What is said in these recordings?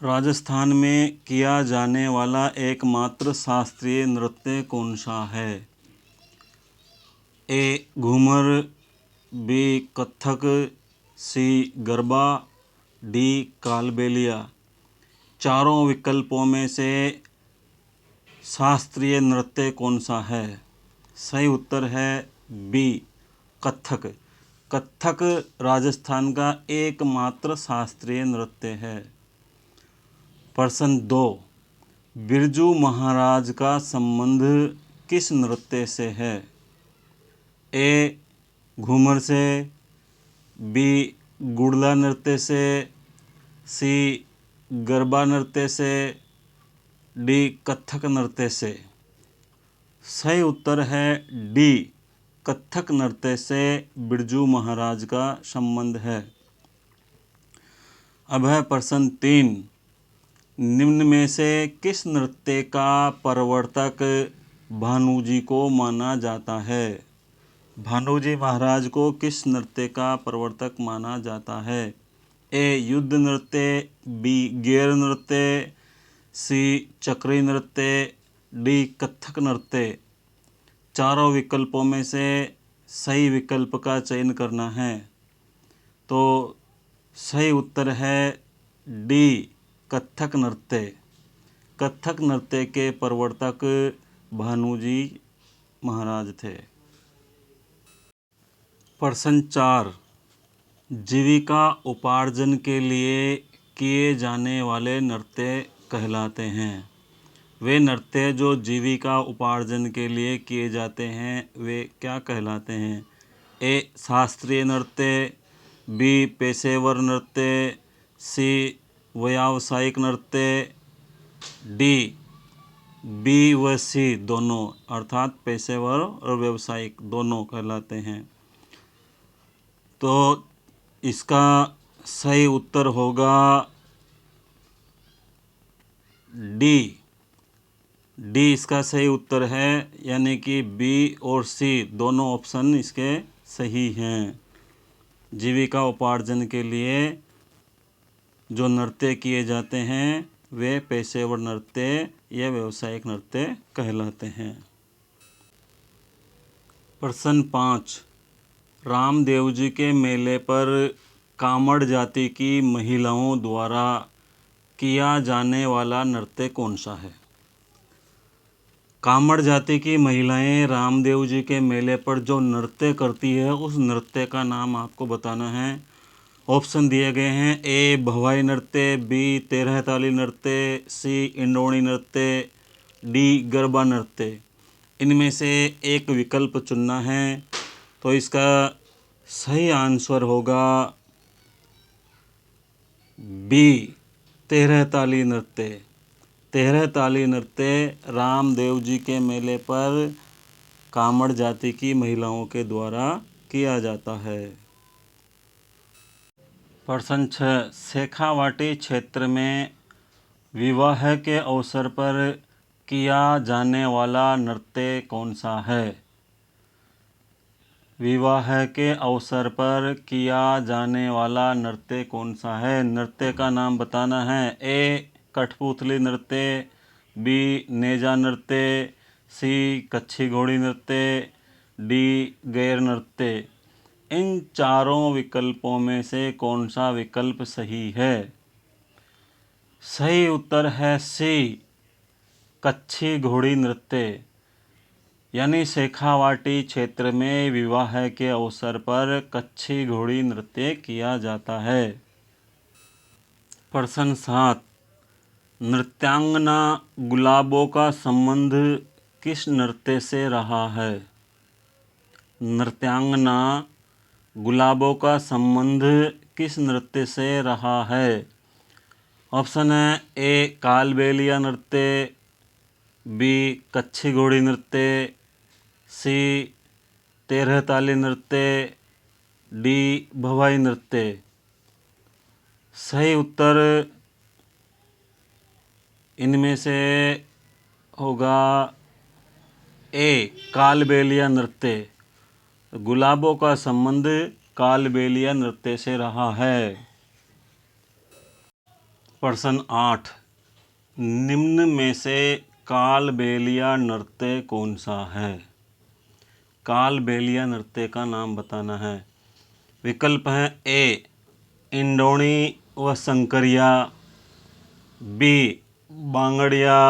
राजस्थान में किया जाने वाला एकमात्र शास्त्रीय नृत्य कौन सा है? ए. घूमर, बी. कथक, सी. गरबा, डी. कालबेलिया। चारों विकल्पों में से शास्त्रीय नृत्य कौन सा है? सही उत्तर है बी. कथक। कथक राजस्थान का एकमात्र शास्त्रीय नृत्य है। प्रश्न 2. बिरजू महाराज का संबंध किस नृत्य से है? ए. घूमर से, बी. गुड़ला नृत्य से, सी. गरबा नृत्य से, डी. कथक नृत्य से। सही उत्तर है डी. कथक नृत्य से बिरजू महाराज का संबंध है। अब है प्रश्न 3. निम्न में से किस नृत्य का प्रवर्तक भानुजी को माना जाता है? भानुजी महाराज को किस नृत्य का प्रवर्तक माना जाता है? ए. युद्ध नृत्य, बी. गेर नृत्य, सी. चक्री नृत्य, डी. कथक नृत्य। चारों विकल्पों में से सही विकल्प का चयन करना है। तो सही उत्तर है डी. कथक नृत्य। कथक नृत्य के प्रवर्तक भानुजी महाराज थे। प्रश्न 4. जीविका उपार्जन के लिए किए जाने वाले नृत्य कहलाते हैं। वे नृत्य जो जीविका उपार्जन के लिए किए जाते हैं वे क्या कहलाते हैं? ए. शास्त्रीय नृत्य, बी. पेशेवर नृत्य, सी. व्यावसायिक नृत्य, डी. बी व सी दोनों, अर्थात पेशेवर और व्यावसायिक दोनों कहलाते हैं। तो इसका सही उत्तर होगा डी. डी इसका सही उत्तर है, यानी कि बी और सी दोनों ऑप्शन इसके सही हैं। जीविका उपार्जन के लिए जो नृत्य किए जाते हैं वे पेशेवर नृत्य या व्यावसायिक नृत्य कहलाते हैं। प्रश्न 5. रामदेव जी के मेले पर कामड़ जाति की महिलाओं द्वारा किया जाने वाला नृत्य कौन सा है? कामड़ जाति की महिलाएं रामदेव जी के मेले पर जो नृत्य करती है उस नृत्य का नाम आपको बताना है। ऑप्शन दिए गए हैं। ए. भवाई नृत्य, बी. तेरह ताली नृत्य, सी. इंडोणी नृत्य, डी. गरबा नृत्य। इनमें से एक विकल्प चुनना है। तो इसका सही आंसर होगा बी. तेरह ताली नृत्य। तेरह ताली नृत्य रामदेव जी के मेले पर कामड़ जाति की महिलाओं के द्वारा किया जाता है। प्रश्न 6. शेखावाटी क्षेत्र में विवाह के अवसर पर किया जाने वाला नृत्य कौन सा है? विवाह के अवसर पर किया जाने वाला नृत्य कौन सा है? नृत्य का नाम बताना है। ए. कठपुतली नृत्य, बी. नेजा नृत्य, सी. कच्छी घोड़ी नृत्य, डी. गैर नृत्य। इन चारों विकल्पों में से कौन सा विकल्प सही है? सही उत्तर है सी. कच्छी घोड़ी नृत्य। यानी शेखावाटी क्षेत्र में विवाह के अवसर पर कच्छी घोड़ी नृत्य किया जाता है। प्रश्न 7. नृत्यांगना गुलाबों का संबंध किस नृत्य से रहा है? नृत्यांगना गुलाबों का संबंध किस नृत्य से रहा है? ऑप्शन है। ए. कालबेलिया नृत्य, बी. कच्छी घोड़ी नृत्य, सी. तेरह ताली नृत्य, डी. भवाई नृत्य। सही उत्तर इनमें से होगा ए. कालबेलिया नृत्य। गुलाबों का संबंध कालबेलिया नृत्य से रहा है। प्रश्न 8, निम्न में से कालबेलिया नृत्य कौन सा है? कालबेलिया नृत्य का नाम बताना है। विकल्प हैं ए इंडोणी व शंकरिया, बी बांगड़िया,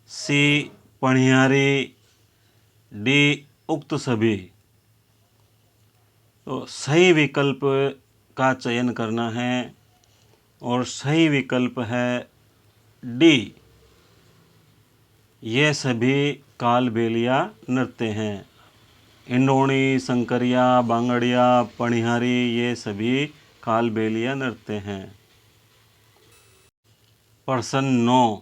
सी पणियारी, डी उक्त सभी। तो सही विकल्प का चयन करना है और सही विकल्प है डी, ये सभी कालबेलिया नृत्य हैं। इंडोणी, शंकरिया, बांगड़िया, पणिहारी ये सभी कालबेलिया नृत्य हैं। प्रश्न 9,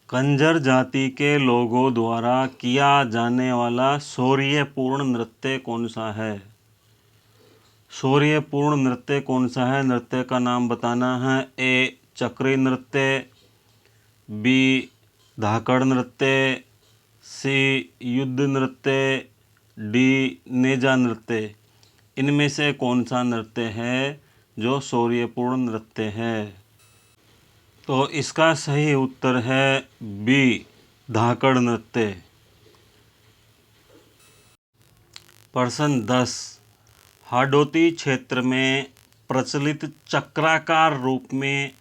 कंजर जाति के लोगों द्वारा किया जाने वाला शौर्यपूर्ण नृत्य कौन सा है? शौर्यपूर्ण नृत्य कौन सा है? नृत्य का नाम बताना है। ए चक्री नृत्य, बी धाकड़ नृत्य, सी युद्ध नृत्य, डी नेजा नृत्य। इनमें से कौन सा नृत्य है जो शौर्यपूर्ण नृत्य है? तो इसका सही उत्तर है बी धाकड़ नृत्य। प्रश्न 10, हाडोती क्षेत्र में प्रचलित चक्राकार रूप में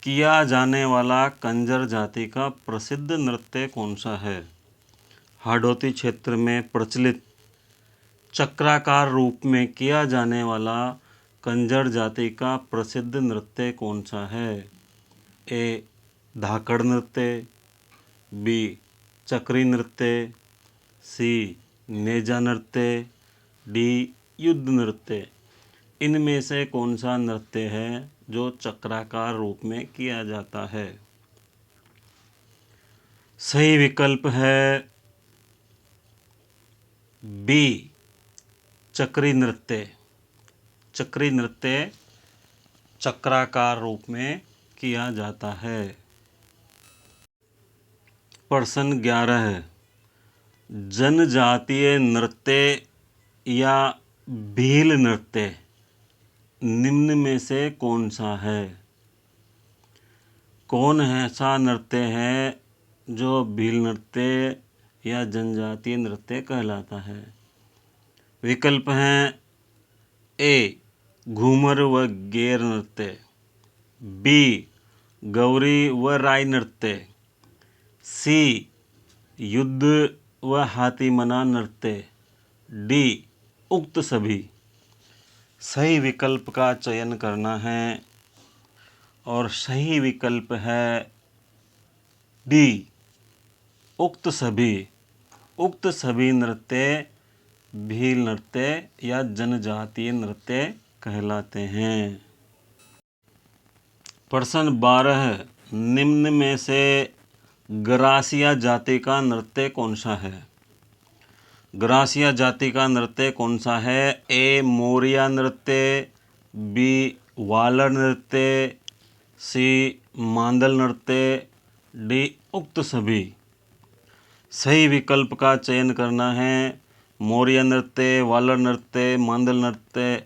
किया जाने वाला कंजर जाति का प्रसिद्ध नृत्य कौन सा है? हाडोती क्षेत्र में प्रचलित चक्राकार रूप में किया जाने वाला कंजर जाति का प्रसिद्ध नृत्य कौन सा है? ए धाकड़ नृत्य, बी चक्री नृत्य, सी नेजा नृत्य, डी युद्ध नृत्य। इनमें से कौन सा नृत्य है जो चक्राकार रूप में किया जाता है? सही विकल्प है बी चक्री नृत्य। चक्री नृत्य चक्राकार रूप में किया जाता है। प्रश्न 11, जनजातीय नृत्य या भील नृत्य निम्न में से कौन सा है? कौन ऐसा नृत्य है जो भील नृत्य या जनजातीय नृत्य कहलाता है? विकल्प हैं ए घूमर व गेर नृत्य, बी गौरी व राय नृत्य, सी युद्ध व हाथीमना नृत्य, डी उक्त सभी। सही विकल्प का चयन करना है और सही विकल्प है डी उक्त सभी। उक्त सभी नृत्य भील नृत्य या जनजातीय नृत्य कहलाते हैं। प्रश्न 12, निम्न में से ग्रासिया जाति का नृत्य कौन सा है? ग्रासिया जाति का नृत्य कौन सा है? ए मोरिया नृत्य, बी वालर नृत्य, सी मांदल नृत्य, डी उक्त सभी। सही विकल्प का चयन करना है। मोरिया नृत्य, वालर नृत्य, मांदल नृत्य,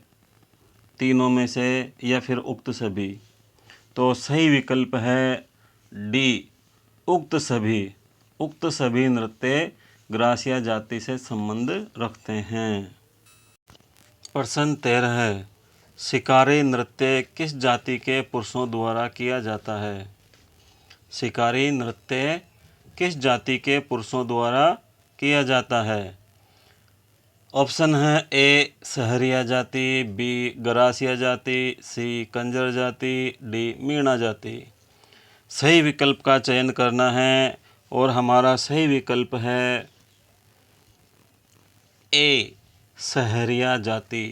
तीनों में से या फिर उक्त सभी। तो सही विकल्प है डी उक्त सभी। उक्त सभी नृत्य ग्रासिया जाति से संबंध रखते हैं। प्रश्न 13, शिकारी नृत्य किस जाति के पुरुषों द्वारा किया जाता है? शिकारी नृत्य किस जाति के पुरुषों द्वारा किया जाता है? ऑप्शन है ए सहरिया जाति, बी ग्रासिया जाति, सी कंजर जाति, डी मीणा जाति। सही विकल्प का चयन करना है और हमारा सही विकल्प है ए सहरिया जाति,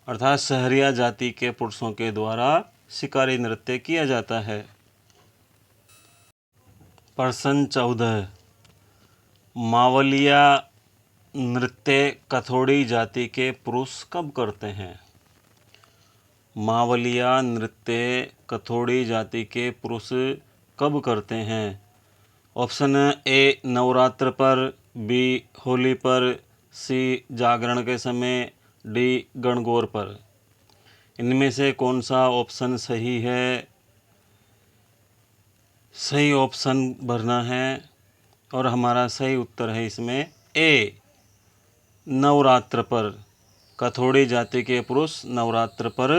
अर्थात सहरिया जाति के पुरुषों के द्वारा शिकारी नृत्य किया जाता है। प्रश्न 14, मावलिया नृत्य कथोड़ी जाति के पुरुष कब करते हैं? मावलिया नृत्य कथोड़ी जाति के पुरुष कब करते हैं? ऑप्शन ए नवरात्र पर, बी होली पर, सी जागरण के समय, डी गणगौर पर। इनमें से कौन सा ऑप्शन सही है? सही ऑप्शन भरना है और हमारा सही उत्तर है इसमें ए, नवरात्र पर। कथोड़ी जाति के पुरुष नवरात्र पर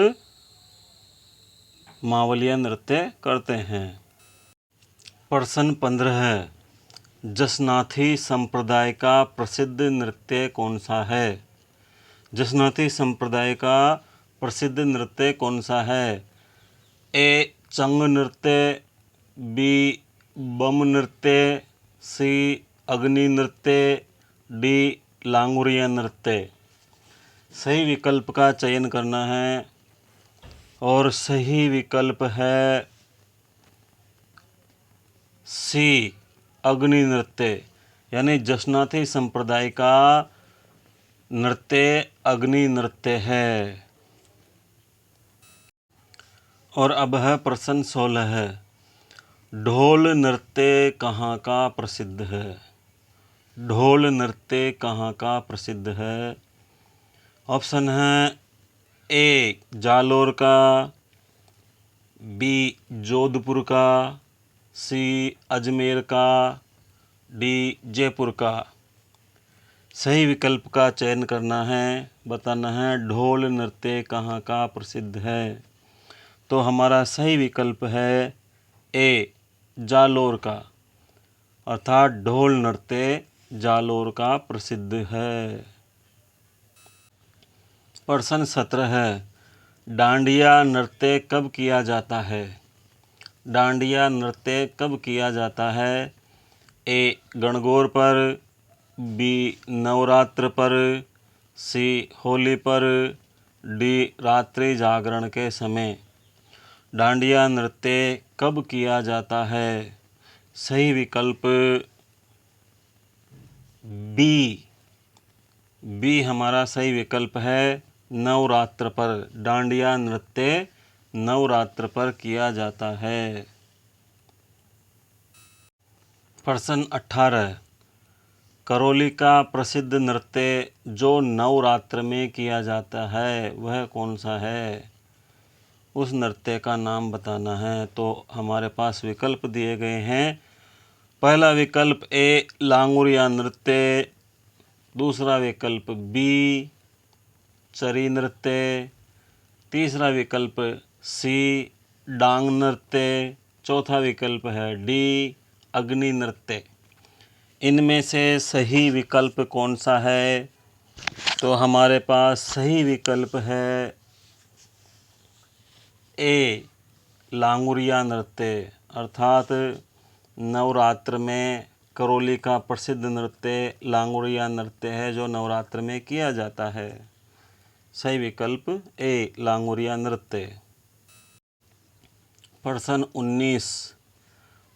मावलिया नृत्य करते हैं। प्रश्न 15 है, जसनाथी संप्रदाय का प्रसिद्ध नृत्य कौन सा है? जसनाथी संप्रदाय का प्रसिद्ध नृत्य कौन सा है? ए, चंग नृत्य, बी, बम नृत्य, सी, अग्नि नृत्य, डी, लांगुरिया नृत्य। सही विकल्प का चयन करना है और सही विकल्प है सी, अग्नि नृत्य। यानी जसनाथी संप्रदाय का नृत्य अग्नि नृत्य है। और अब है प्रश्न 16 है, ढोल नृत्य कहाँ का प्रसिद्ध है? ढोल नृत्य कहाँ का प्रसिद्ध है? ऑप्शन है ए, जालोर का, बी, जोधपुर का, सी, अजमेर का, डी, जयपुर का। सही विकल्प का चयन करना है, बताना है ढोल नृत्य कहाँ का प्रसिद्ध है। तो हमारा सही विकल्प है ए, जालोर का, अर्थात ढोल नृत्य जालोर का प्रसिद्ध है। प्रश्न 17 है, डांडिया नृत्य कब किया जाता है? डांडिया नृत्य कब किया जाता है? ए, गणगौर पर, बी, नवरात्र पर, सी, होली पर, डी, रात्रि जागरण के समय। डांडिया नृत्य कब किया जाता है? सही विकल्प बी, बी हमारा सही विकल्प है, नवरात्र पर। डांडिया नृत्य नवरात्र पर किया जाता है। प्रश्न 18, करौली का प्रसिद्ध नृत्य जो नवरात्र में किया जाता है वह कौन सा है? उस नृत्य का नाम बताना है। तो हमारे पास विकल्प दिए गए हैं। पहला विकल्प ए, लांगुरिया नृत्य, दूसरा विकल्प बी, चरी नृत्य, तीसरा विकल्प सी, डांग नृत्य, चौथा विकल्प है डी, अग्नि नृत्य। इनमें से सही विकल्प कौन सा है? तो हमारे पास सही विकल्प है ए, लांगुरिया नृत्य, अर्थात नवरात्र में करौली का प्रसिद्ध नृत्य लांगुरिया नृत्य है जो नवरात्र में किया जाता है। सही विकल्प ए, लांगुरिया नृत्य। प्रश्न 19,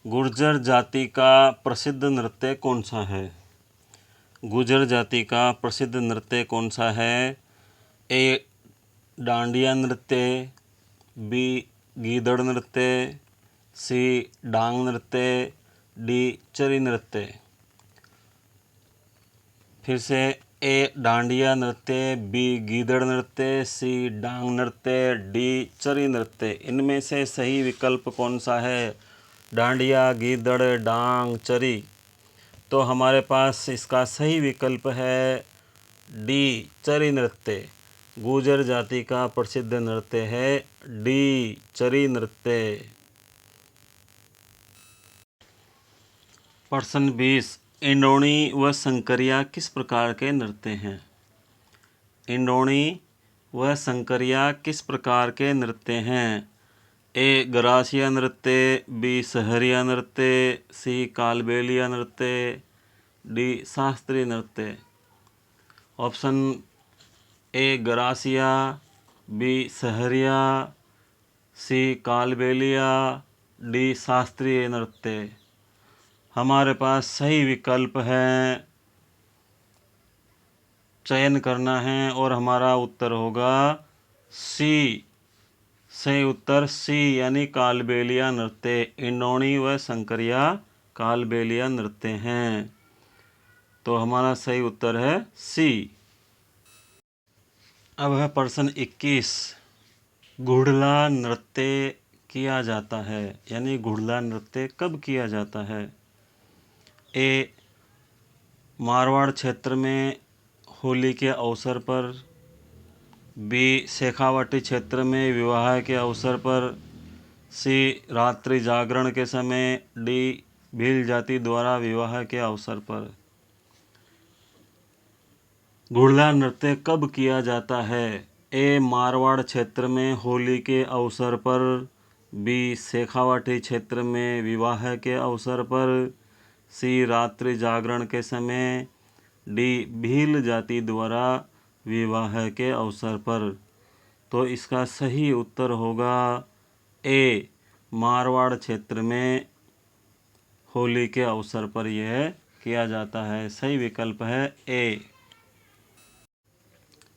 गुर्जर जाति का प्रसिद्ध नृत्य कौन सा है? गुर्जर जाति का प्रसिद्ध नृत्य कौन सा है? ए, डांडिया नृत्य, बी, गीदड़ नृत्य, सी, डांग नृत्य, डी, चरी नृत्य। फिर से ए, डांडिया नृत्य, बी, गीदड़ नृत्य, सी, डांग नृत्य, डी, चरी नृत्य। इनमें से सही विकल्प कौन सा है? डांडिया, गीदड़, डांग, चरी। तो हमारे पास इसका सही विकल्प है डी, चरी नृत्य। गुर्जर जाति का प्रसिद्ध नृत्य है डी, चरी नृत्य। प्रश्न 20, इंडोणी व संकरिया किस प्रकार के नृत्य हैं? इंडोणी व संकरिया किस प्रकार के नृत्य हैं? ए, गरासिया नृत्य, बी, सहरिया नृत्य, सी, कालबेलिया नृत्य, डी, शास्त्रीय नृत्य। Option A, Garasia, B, Sahariya, C, Kalbelia, D, शास्त्रीय नृत्य। हमारे पास सही विकल्प है, चयन करना है और हमारा उत्तर होगा सी। सही उत्तर सी यानी कालबेलिया नृत्य। इंडोणी व संकरिया कालबेलिया नृत्य हैं। तो हमारा सही उत्तर है सी। अब है प्रश्न 21, घुड़ला नृत्य किया जाता है, यानी घुड़ला नृत्य कब किया जाता है? ए मारवाड़ क्षेत्र में होली के अवसर पर, बी शेखावाटी क्षेत्र में विवाह के अवसर पर, सी रात्रि जागरण के समय, डी भील जाति द्वारा विवाह के अवसर पर। घुड़ला नृत्य कब किया जाता है? ए मारवाड़ क्षेत्र में होली के अवसर पर, बी शेखावाटी क्षेत्र में विवाह के अवसर पर, सी रात्रि जागरण के समय, डी भील जाति द्वारा विवाह के अवसर पर। तो इसका सही उत्तर होगा ए मारवाड़ क्षेत्र में होली के अवसर पर यह किया जाता है। सही विकल्प है ए।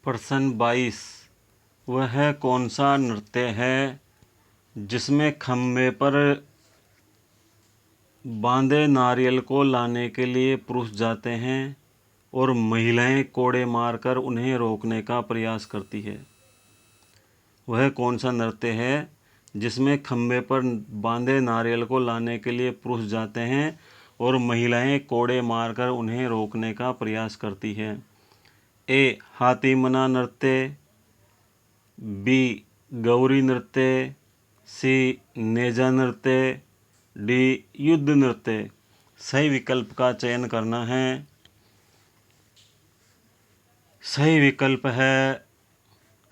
प्रश्न 22, वह कौन सा नृत्य है जिसमें खम्भे पर बांधे नारियल को लाने के लिए पुरुष जाते हैं और महिलाएं कोड़े मारकर उन्हें रोकने का प्रयास करती है? वह कौन सा नृत्य है जिसमें खम्भे पर बांधे नारियल को लाने के लिए पुरुष जाते हैं और महिलाएं कोड़े मारकर उन्हें रोकने का प्रयास करती है? ए हाथी मना नृत्य, बी गौरी नृत्य, सी नेजा नृत्य, डी युद्ध नृत्य। सही विकल्प का चयन करना है। सही विकल्प है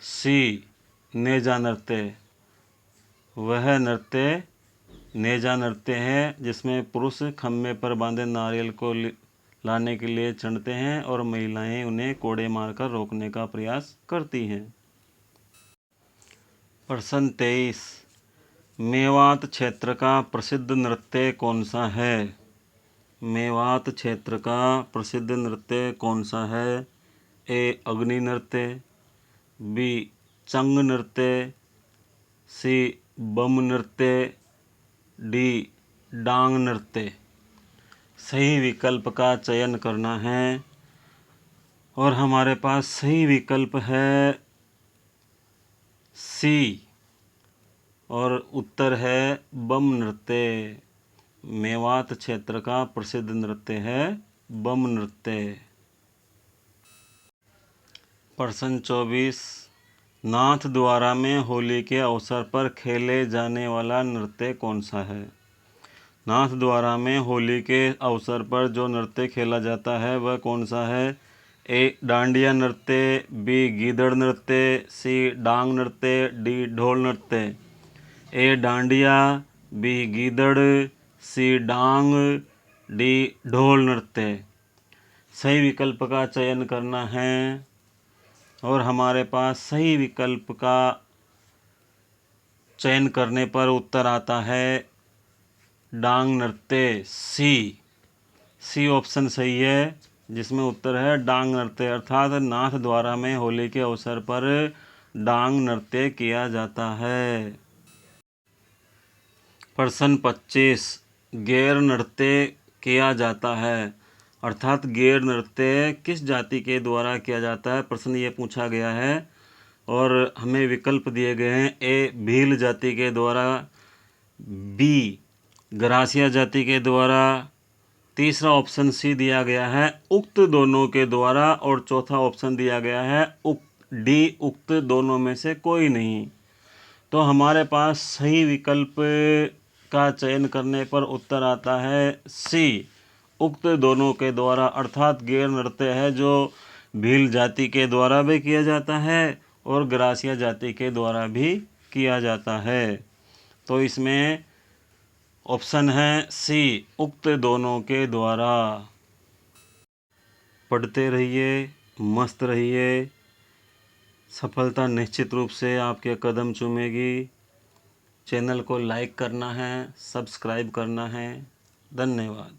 सी नेजा नृत्य। वह नृत्य नेजा नृत्य है जिसमें पुरुष खम्भे पर बांधे नारियल को लाने के लिए चढ़ते हैं और महिलाएं उन्हें कोड़े मारकर रोकने का प्रयास करती हैं। प्रश्न 23, मेवात क्षेत्र का प्रसिद्ध नृत्य कौन सा है? मेवात क्षेत्र का प्रसिद्ध नृत्य कौन सा है? ए अग्नि नृत्य, बी चंग नृत्य, सी बम नृत्य, डी डांग नृत्य। सही विकल्प का चयन करना है और हमारे पास सही विकल्प है सी और उत्तर है बम नृत्य। मेवात क्षेत्र का प्रसिद्ध नृत्य है बम नृत्य। प्रश्न 24, नाथद्वारा में होली के अवसर पर खेले जाने वाला नृत्य कौन सा है? नाथद्वारा में होली के अवसर पर जो नृत्य खेला जाता है वह कौन सा है? ए डांडिया नृत्य, बी गीदड़ नृत्य, सी डांग नृत्य, डी ढोल नृत्य। ए डांडिया, बी गीदड़, सी डांग, डी ढोल नृत्य। सही विकल्प का चयन करना है और हमारे पास सही विकल्प का चयन करने पर उत्तर आता है डांग नृत्य। सी ऑप्शन सही है जिसमें उत्तर है डांग नृत्य, अर्थात नाथद्वारा में होली के अवसर पर डांग नृत्य किया जाता है। प्रश्न 25, गैर नृत्य किया जाता है, अर्थात गैर नृत्य किस जाति के द्वारा किया जाता है? प्रश्न ये पूछा गया है और हमें विकल्प दिए गए हैं। ए भील जाति के द्वारा, बी गरासिया जाति के द्वारा, तीसरा ऑप्शन सी दिया गया है उक्त दोनों के द्वारा और चौथा ऑप्शन दिया गया है डी उक्त दोनों में से कोई नहीं। तो हमारे पास सही विकल्प का चयन करने पर उत्तर आता है सी उक्त दोनों के द्वारा, अर्थात गैर नृत्य है जो भील जाति के द्वारा भी किया जाता है और गरासिया जाति के द्वारा भी किया जाता है। तो इसमें ऑप्शन है सी उक्त दोनों के द्वारा। पढ़ते रहिए, मस्त रहिए, सफलता निश्चित रूप से आपके कदम चूमेगी। चैनल को लाइक करना है, सब्सक्राइब करना है। धन्यवाद।